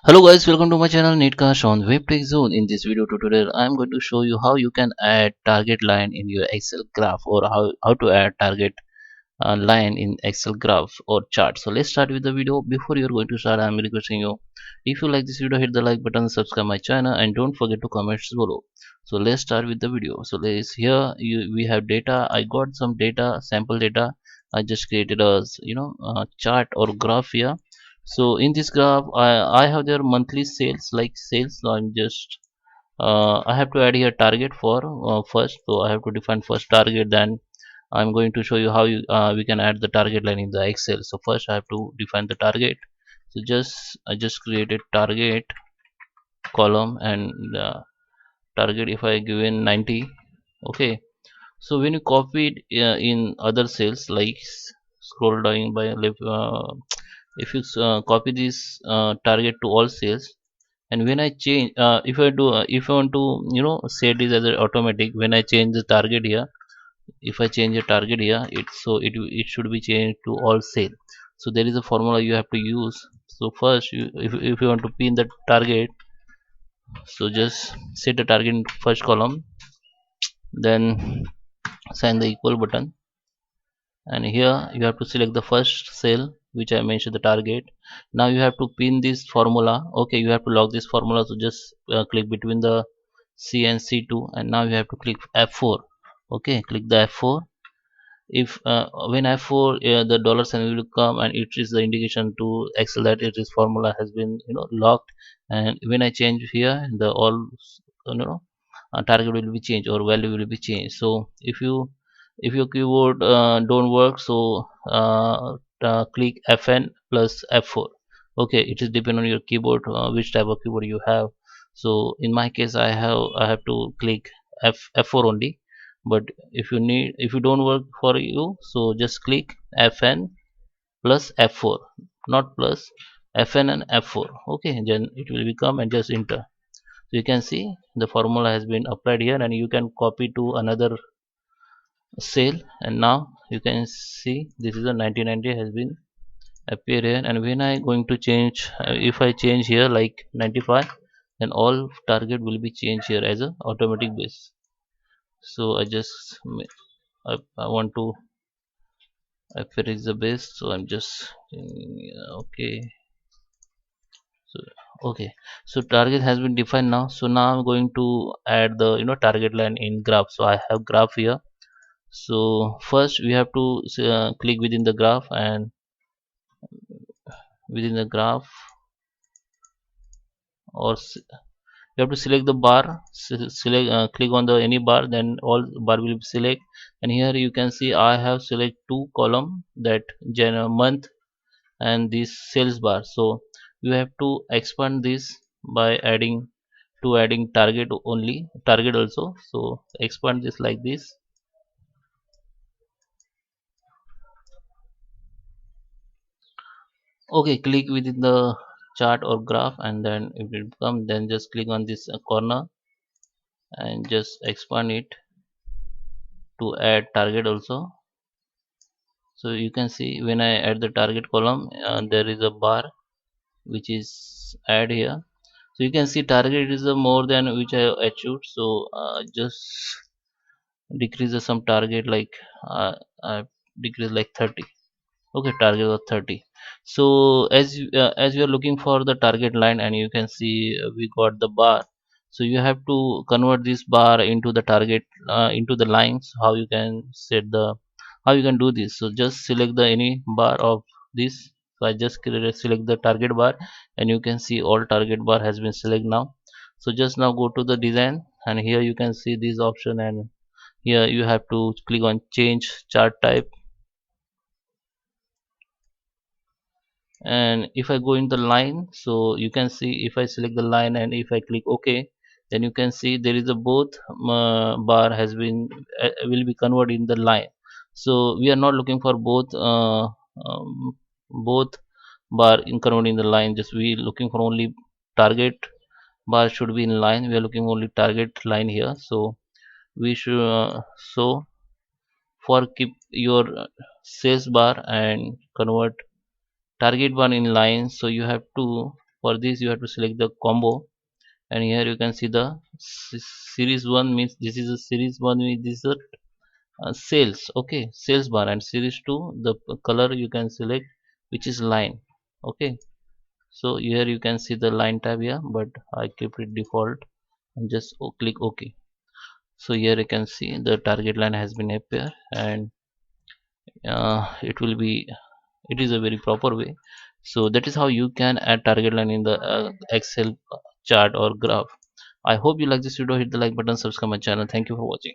Hello guys, welcome to my channel Netcast on WebTech Zone. In this video tutorial, I am going to show you how you can add target line in your Excel graph, or how to add target line in Excel graph or chart. So let's start with the video. Before you're going to start, I'm requesting you, if you like this video, hit the like button, subscribe my channel, and don't forget to comment below. So let's start with the video. So let's here we have data. I got some data, sample data. I just created a chart or graph here. So in this graph, I have their monthly sales, like sales. So I'm just I have to add here target for first. So I have to define first target. Then I'm going to show you how we can add the target line in the Excel. So first I have to define the target. So I just created target column, and target, if I give in 90. Okay. So when you copy it in other cells, like scroll down by left, if you copy this target to all cells, and when I change, if I want to set this as a automatic, when I change the target here, if I change the target here, it should be changed to all sale. So there is a formula you have to use. So first, if you want to pin the target, so just set the target in first column, then sign the equal button, and here you have to select the first cell which I mentioned the target. Now you have to pin this formula. Okay, you have to log this formula, so just click between the C and C2, and now you have to click F4. Okay, click the F4. If when F4, the dollar sign will come, and it is the indication to Excel that it is formula has been locked. And when I change here, the all you know target will be changed, or value will be changed. So if your keyboard don't work, so click Fn plus F4. Okay, it is depend on your keyboard, which type of keyboard you have. So in my case, I have to click F4 only. But if you don't work for you, so just click Fn plus F4, not plus, Fn and F4. Okay, then it will become, and just enter. So you can see the formula has been applied here, and you can copy to another cell, and now you can see this is a 1990 has been appear here. And when I going to change, if I change here like 95, then all target will be changed here as a automatic base. So I want to appear is the base, so I'm just okay. So okay, so target has been defined now. So now I'm going to add the target line in graph. So I have graph here. So first we have to click within the graph, and within the graph, or you have to select the bar. Select, click on the any bar, then all bar will be select. And here you can see I have select two column, that month and this sales bar. So you have to expand this by adding target also. So expand this like this. Okay, click within the chart or graph, and then it will come. Then just click on this corner, and just expand it to add target also. So you can see when I add the target column, there is a bar which is add here. So you can see target is a more than which I achieved. So just decrease some target, like I decrease like 30. Okay, target was 30. So as you are looking for the target line, and you can see we got the bar. So you have to convert this bar into the target, into the lines. How you can do this? So just select the any bar of this. So I just select the target bar, and you can see all target bar has been select now. So just now go to the design, and here you can see this option, and here you have to click on change chart type. And if I go in the line, so you can see if I select the line, and if I click OK, then you can see there is a both bar has been will be converted in the line. So we are not looking for both bar in converted in the line. Just we looking for only target bar should be in line. We are looking only target line here. So we should so for keep your sales bar and convert target one in line, so you have to For this you have to select the combo, and here you can see the series 1 means this is a series 1 means this is a sales, okay, sales bar, and series 2 the color you can select which is line, okay. So here you can see the line tab here, but I keep it default and just click ok. So here you can see the target line has been appear, and it will be, it is a very proper way. So that is how you can add target line in the excel chart or graph. I hope you like this video. Hit the like button, subscribe my channel. Thank you for watching.